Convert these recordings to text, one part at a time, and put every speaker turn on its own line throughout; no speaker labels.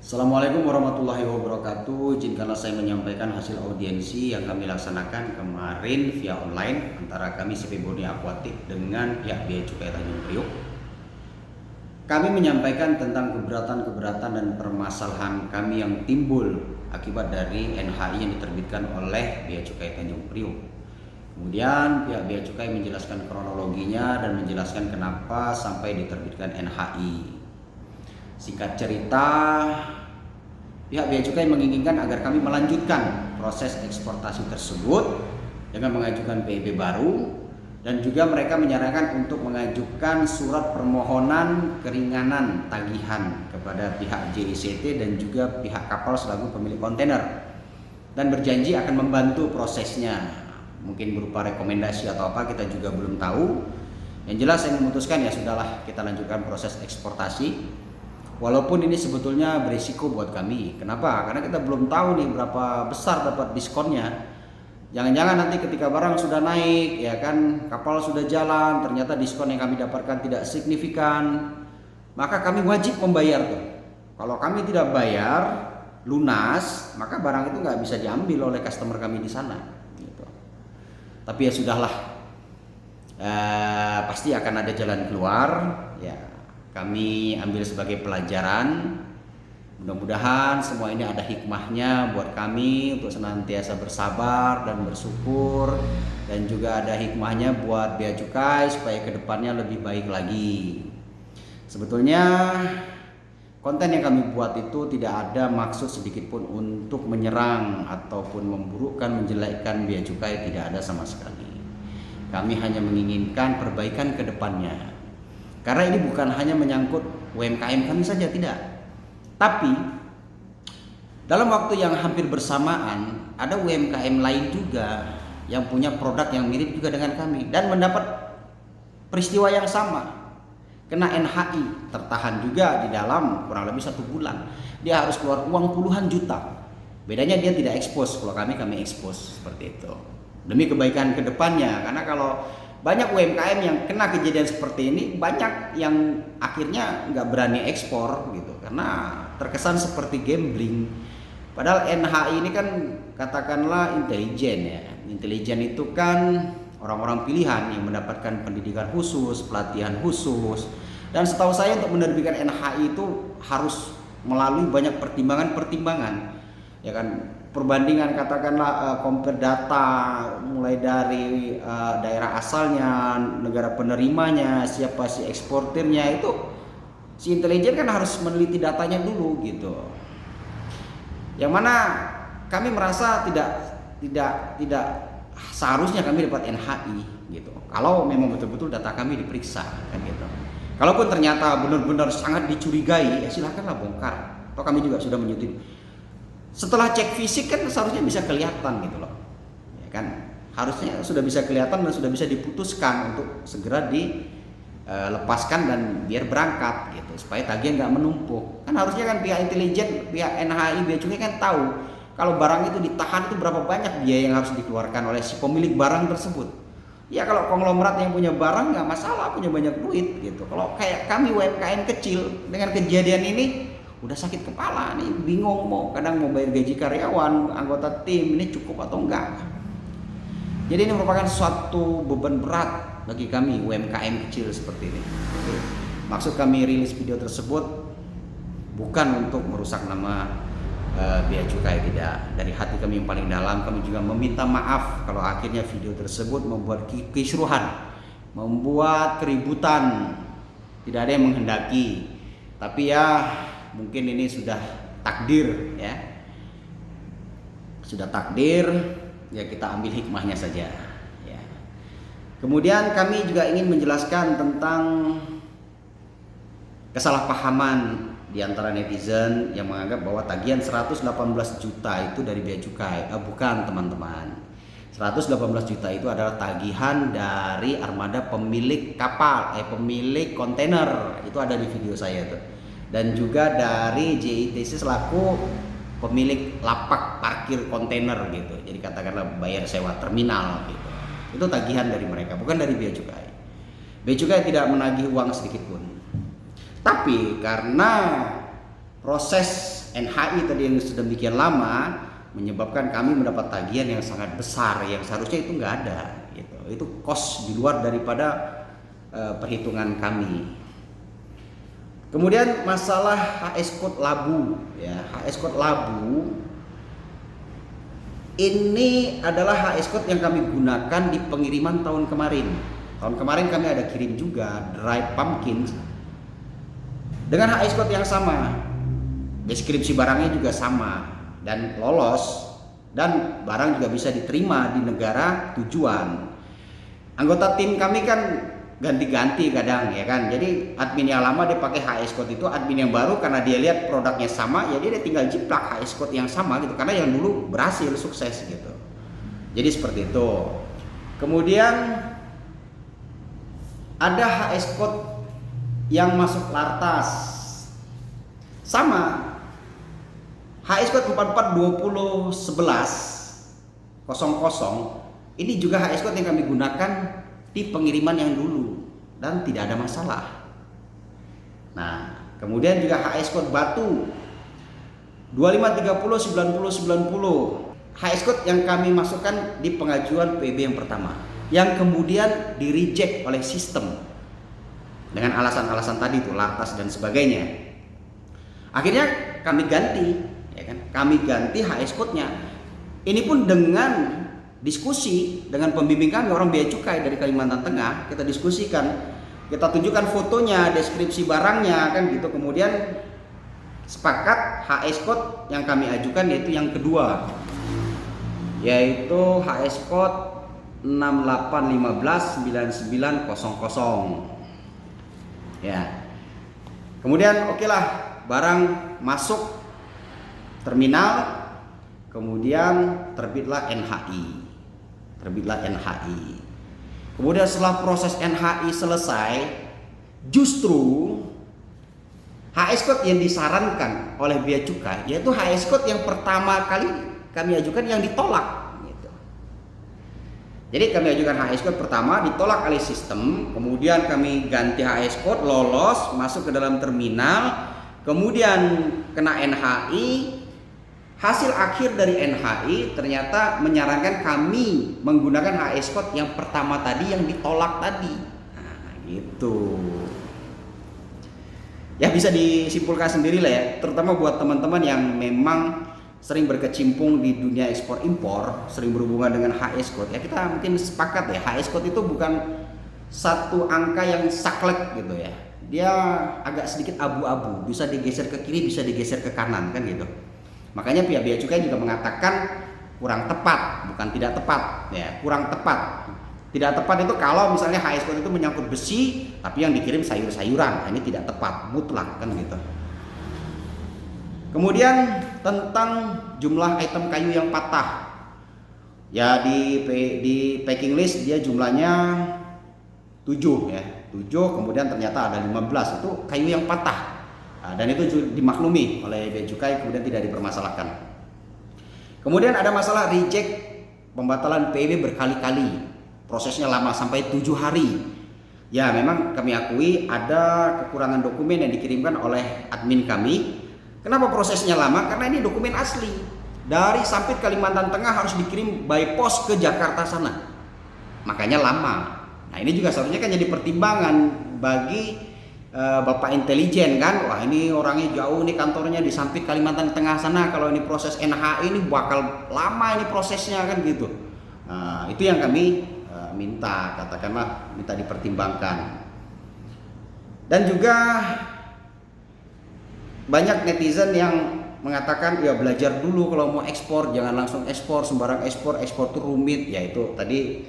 Assalamualaikum warahmatullahi wabarakatuh. Izinkanlah saya menyampaikan hasil audiensi yang kami laksanakan kemarin via online antara kami CP Boni Aquatic dengan pihak Bea Cukai Tanjung Priok. Kami menyampaikan tentang keberatan-keberatan dan permasalahan kami yang timbul akibat dari NHI yang diterbitkan oleh Bea Cukai Tanjung Priok. Kemudian pihak Bea Cukai menjelaskan kronologinya dan menjelaskan kenapa sampai diterbitkan NHI. Singkat cerita, pihak Bea Cukai menginginkan agar kami melanjutkan proses eksportasi tersebut dengan mengajukan PIB baru, dan juga mereka menyarankan untuk mengajukan surat permohonan keringanan tagihan kepada pihak JICT dan juga pihak kapal selaku pemilik kontainer, dan berjanji akan membantu prosesnya. Mungkin berupa rekomendasi atau apa, kita juga belum tahu. Yang jelas saya memutuskan ya sudahlah, kita lanjutkan proses eksportasi. Walaupun ini sebetulnya berisiko buat kami. Kenapa? Karena kita belum tahu nih berapa besar dapat diskonnya. Jangan-jangan nanti ketika barang sudah naik, ya kan, kapal sudah jalan, ternyata diskon yang kami dapatkan tidak signifikan, maka kami wajib membayar tuh. Kalau kami tidak bayar lunas, maka barang itu nggak bisa diambil oleh customer kami di sana. Gitu. Tapi ya sudahlah, pasti akan ada jalan keluar. Ya. Kami ambil sebagai pelajaran. Mudah-mudahan semua ini ada hikmahnya buat kami untuk senantiasa bersabar dan bersyukur, dan juga ada hikmahnya buat Bea Cukai supaya kedepannya lebih baik lagi. Sebetulnya konten yang kami buat itu tidak ada maksud sedikit pun untuk menyerang ataupun memburukkan, menjelekkan Bea Cukai, tidak ada sama sekali. Kami hanya menginginkan perbaikan kedepannya. Karena ini bukan hanya menyangkut UMKM kami saja, tidak. Tapi dalam waktu yang hampir bersamaan ada UMKM lain juga yang punya produk yang mirip juga dengan kami dan mendapat peristiwa yang sama. Kena NHI, tertahan juga di dalam kurang lebih 1 bulan. Dia harus keluar uang puluhan juta. Bedanya dia tidak ekspos, kalau kami ekspos seperti itu. Demi kebaikan kedepannya, karena kalau banyak UMKM yang kena kejadian seperti ini, banyak yang akhirnya nggak berani ekspor gitu karena terkesan seperti gambling. Padahal NHI ini kan katakanlah intelijen ya. Intelijen itu kan orang-orang pilihan yang mendapatkan pendidikan khusus, pelatihan khusus. Dan setahu saya untuk menerbitkan NHI itu harus melalui banyak pertimbangan-pertimbangan. Ya kan, perbandingan katakanlah compare data mulai dari daerah asalnya, negara penerimanya, siapa si eksportirnya, itu si intelijen kan harus meneliti datanya dulu gitu. Yang mana kami merasa tidak seharusnya kami dapat NHI gitu. Kalau memang betul-betul data kami diperiksa kan gitu. Kalaupun ternyata benar-benar sangat dicurigai, ya silakanlah bongkar. Atau kami juga sudah menyetujui. Setelah cek fisik kan seharusnya bisa kelihatan gitu loh, ya kan, harusnya sudah bisa kelihatan dan sudah bisa diputuskan untuk segera dilepaskan dan biar berangkat gitu, supaya tagihan nggak menumpuk. Kan harusnya kan pihak intelijen, pihak NHI, Bea Cukai kan tahu kalau barang itu ditahan itu berapa banyak biaya yang harus dikeluarkan oleh si pemilik barang tersebut. Ya kalau konglomerat yang punya barang nggak masalah, punya banyak duit gitu. Kalau kayak kami UMKM kecil dengan kejadian ini udah sakit kepala nih, bingung kadang mau bayar gaji karyawan, anggota tim, ini cukup atau enggak. Jadi ini merupakan suatu beban berat bagi kami UMKM kecil seperti ini. Maksud kami rilis video tersebut bukan untuk merusak nama Bea Cukai, tidak. Dari hati kami yang paling dalam, kami juga meminta maaf kalau akhirnya video tersebut membuat kisruhan, membuat keributan, tidak ada yang menghendaki. Tapi ya mungkin ini sudah takdir ya. Sudah takdir, ya kita ambil hikmahnya saja ya. Kemudian kami juga ingin menjelaskan tentang kesalahpahaman di antara netizen yang menganggap bahwa tagihan 118 juta itu dari Bea Cukai. Bukan teman-teman. 118 juta itu adalah tagihan dari armada pemilik kapal, pemilik kontainer. Itu ada di video saya tuh. Dan juga dari JITC selaku pemilik lapak parkir kontainer gitu. Jadi katakanlah bayar sewa terminal gitu. Itu tagihan dari mereka, bukan dari Bea Cukai. Bea Cukai tidak menagih uang sedikit pun. Tapi karena proses NHI tadi yang sedemikian lama menyebabkan kami mendapat tagihan yang sangat besar yang seharusnya itu nggak ada gitu. Itu kos di luar daripada perhitungan kami. Kemudian masalah HS code labu ya, HS code labu ini adalah HS code yang kami gunakan di pengiriman tahun kemarin. Tahun kemarin kami ada kirim juga dry pumpkin dengan HS code yang sama. Deskripsi barangnya juga sama dan lolos, dan barang juga bisa diterima di negara tujuan. Anggota tim kami kan ganti-ganti kadang ya kan. Jadi admin yang lama dia pakai HS code itu, admin yang baru karena dia lihat produknya sama, ya dia tinggal jiplak HS code yang sama gitu, karena yang dulu berhasil sukses gitu. Jadi seperti itu. Kemudian ada HS code yang masuk Lartas sama, HS code 44201100 ini juga HS code yang kami gunakan di pengiriman yang dulu dan tidak ada masalah. Nah, kemudian juga HS code batu 25309090 HS code yang kami masukkan di pengajuan PB yang pertama, yang kemudian di reject oleh sistem dengan alasan-alasan tadi itu Lartas dan sebagainya. Akhirnya kami ganti, ya kan? Kami ganti HS code-nya. Ini pun dengan diskusi dengan pembimbing kami orang bea cukai dari Kalimantan Tengah, kita diskusikan, kita tunjukkan fotonya, deskripsi barangnya kan gitu. Kemudian sepakat HS code yang kami ajukan yaitu yang kedua, yaitu HS code 68159900. Ya. Kemudian okelah, barang masuk terminal, kemudian terbitlah NHI. Kemudian setelah proses NHI selesai, justru HS code yang disarankan oleh bea cukai yaitu HS code yang pertama kali kami ajukan yang ditolak gitu. Jadi kami ajukan HS code pertama, ditolak oleh sistem, kemudian kami ganti HS code, lolos, masuk ke dalam terminal, kemudian kena NHI. Hasil akhir dari NHI ternyata menyarankan kami menggunakan HS code yang pertama tadi yang ditolak tadi. Nah, gitu. Ya bisa disimpulkan sendiri lah ya, terutama buat teman-teman yang memang sering berkecimpung di dunia ekspor impor, sering berhubungan dengan HS code. Ya kita mungkin sepakat ya, HS code itu bukan satu angka yang saklek gitu ya. Dia agak sedikit abu-abu, bisa digeser ke kiri, bisa digeser ke kanan kan gitu. Makanya pihak bea cukai juga mengatakan kurang tepat, bukan tidak tepat ya, kurang tepat. Tidak tepat itu kalau misalnya HS code itu menyangkut besi tapi yang dikirim sayur-sayuran, nah, ini tidak tepat mutlak kan gitu. Kemudian tentang jumlah item kayu yang patah. Ya di packing list dia jumlahnya 7 ya. 7, kemudian ternyata ada 15 itu kayu yang patah. Nah, dan itu dimaklumi oleh bea cukai, kemudian tidak dipermasalahkan. Kemudian ada masalah reject pembatalan PB berkali-kali, prosesnya lama sampai 7 hari. Ya memang kami akui ada kekurangan dokumen yang dikirimkan oleh admin kami. Kenapa prosesnya lama? Karena ini dokumen asli dari Sampit Kalimantan Tengah harus dikirim by post ke Jakarta sana, makanya lama. Nah ini juga seharusnya kan jadi pertimbangan bagi Bapak intelijen kan, wah ini orangnya jauh nih kantornya di Sampit Kalimantan Tengah sana, kalau ini proses NHI ini bakal lama ini prosesnya kan gitu. Nah, itu yang kami minta, katakanlah minta dipertimbangkan. Dan juga banyak netizen yang mengatakan ya belajar dulu kalau mau ekspor, jangan langsung ekspor, sembarang ekspor tuh rumit. Ya itu tadi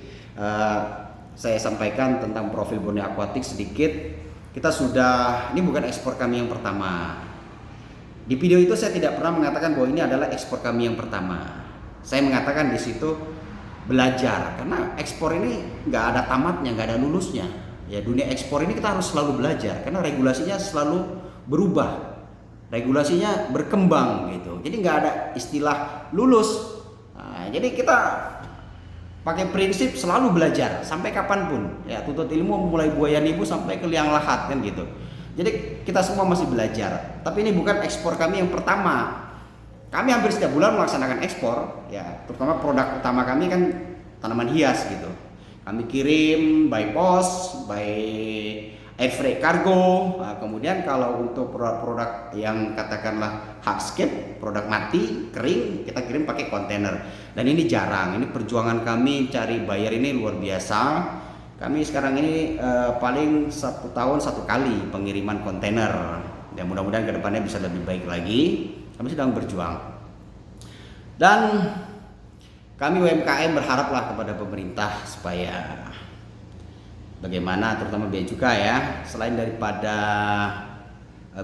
saya sampaikan tentang profil Borneo Aquatic sedikit. Kita sudah, ini bukan ekspor kami yang pertama. Di video itu saya tidak pernah mengatakan bahwa ini adalah ekspor kami yang pertama. Saya mengatakan di situ belajar, karena ekspor ini nggak ada tamatnya, nggak ada lulusnya. Ya dunia ekspor ini kita harus selalu belajar, karena regulasinya selalu berubah, regulasinya berkembang gitu. Jadi nggak ada istilah lulus. Nah, jadi kita pakai prinsip selalu belajar sampai kapanpun ya, tuntut ilmu mulai buayan ibu sampai ke liang lahat kan gitu. Jadi kita semua masih belajar. Tapi ini bukan ekspor kami yang pertama. Kami hampir setiap bulan melaksanakan ekspor, ya, terutama produk utama kami kan tanaman hias gitu. Kami kirim by post, by air freight cargo. Nah, kemudian kalau untuk produk-produk yang katakanlah hardscape, produk mati, kering, kita kirim pakai kontainer. Dan ini jarang. Ini perjuangan kami cari buyer ini luar biasa. Kami sekarang ini paling 1 tahun 1 kali pengiriman kontainer. Ya, mudah-mudahan kedepannya bisa lebih baik lagi. Kami sedang berjuang. Dan kami UMKM berharaplah kepada pemerintah supaya bagaimana, terutama Bea Cukai ya, selain daripada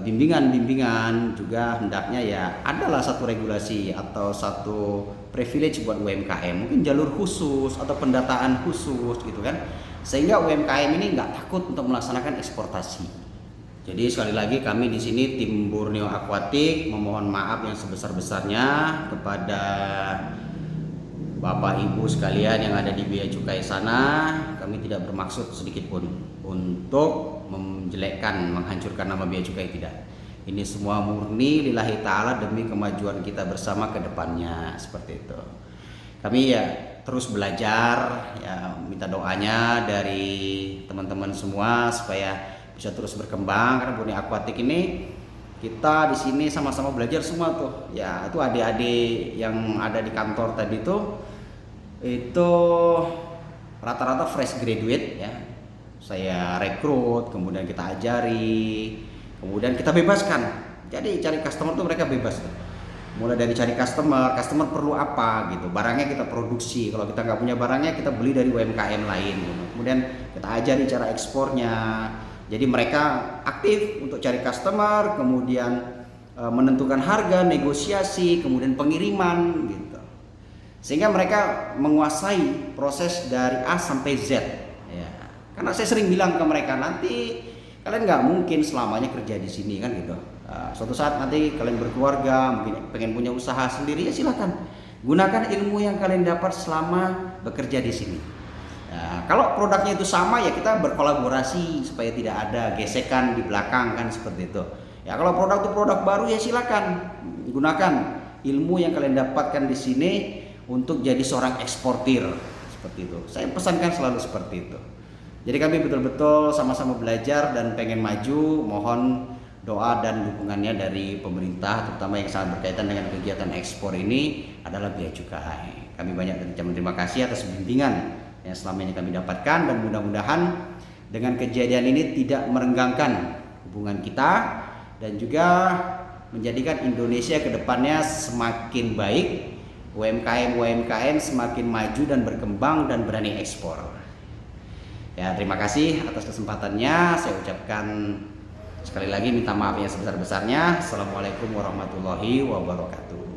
bimbingan juga hendaknya ya adalah satu regulasi atau satu privilege buat UMKM, mungkin jalur khusus atau pendataan khusus gitu kan, sehingga UMKM ini nggak takut untuk melaksanakan eksportasi. Jadi sekali lagi kami di sini tim Borneo Aquatic memohon maaf yang sebesar-besarnya kepada Bapak Ibu sekalian yang ada di Bea Cukai sana. Kami tidak bermaksud sedikit pun untuk menjelekkan, menghancurkan nama Bea Cukai, tidak. Ini semua murni lillahi ta'ala demi kemajuan kita bersama ke depannya, seperti itu. Kami ya terus belajar, ya minta doanya dari teman-teman semua supaya bisa terus berkembang, karena Borneo Aquatic ini kita di sini sama-sama belajar semua tuh. Ya, itu adik-adik yang ada di kantor tadi tuh itu rata-rata fresh graduate ya. Saya rekrut, kemudian kita ajari, kemudian kita bebaskan. Jadi cari customer tuh mereka bebas tuh. Mulai dari cari customer perlu apa gitu, barangnya kita produksi. Kalau kita nggak punya barangnya, kita beli dari UMKM lain gitu. Kemudian kita ajari cara ekspornya. Jadi mereka aktif untuk cari customer, kemudian menentukan harga, negosiasi, kemudian pengiriman gitu. Sehingga mereka menguasai proses dari A sampai Z. Ya. Karena saya sering bilang ke mereka, nanti kalian nggak mungkin selamanya kerja di sini kan gitu. Suatu saat nanti kalian berkeluarga, mungkin pengen punya usaha sendiri, ya silakan. Gunakan ilmu yang kalian dapat selama bekerja di sini. Nah, kalau produknya itu sama ya kita berkolaborasi supaya tidak ada gesekan di belakang kan, seperti itu. Ya kalau produk itu produk baru ya silakan gunakan ilmu yang kalian dapatkan di sini untuk jadi seorang eksportir, seperti itu. Saya pesankan selalu seperti itu. Jadi kami betul-betul sama-sama belajar dan pengen maju. Mohon doa dan dukungannya dari pemerintah, terutama yang sangat berkaitan dengan kegiatan ekspor ini adalah Bea Cukai. Kami banyak terima kasih atas bimbingan yang selama ini kami dapatkan, dan mudah-mudahan dengan kejadian ini tidak merenggangkan hubungan kita dan juga menjadikan Indonesia ke depannya semakin baik, UMKM semakin maju dan berkembang dan berani ekspor. Ya, terima kasih atas kesempatannya. Saya ucapkan sekali lagi minta maaf yang sebesar-besarnya. Assalamualaikum warahmatullahi wabarakatuh.